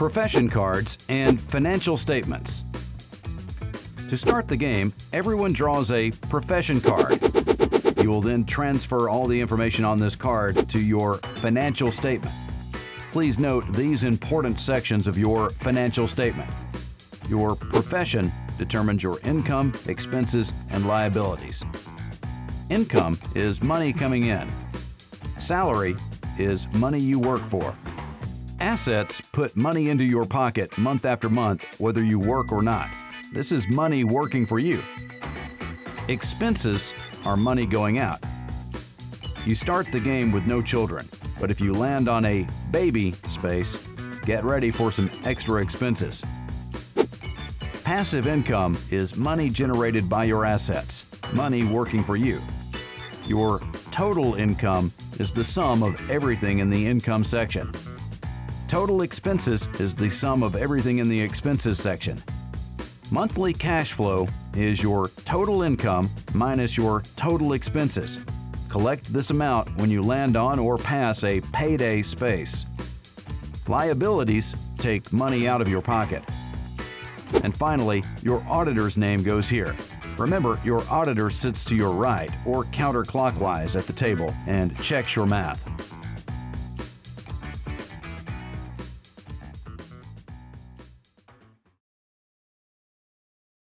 profession cards, and financial statements. To start the game, everyone draws a profession card. You will then transfer all the information on this card to your financial statement. Please note these important sections of your financial statement. Your profession determines your income, expenses, and liabilities. Income is money coming in. Salary is money you work for. Assets put money into your pocket month after month, whether you work or not. This is money working for you. Expenses are money going out. You start the game with no children, but if you land on a baby space, get ready for some extra expenses. Passive income is money generated by your assets, money working for you. Your total income is the sum of everything in the income section. Total expenses is the sum of everything in the expenses section. Monthly cash flow is your total income minus your total expenses. Collect this amount when you land on or pass a payday space. Liabilities take money out of your pocket. And finally, your auditor's name goes here. Remember, your auditor sits to your right or counterclockwise at the table and checks your math.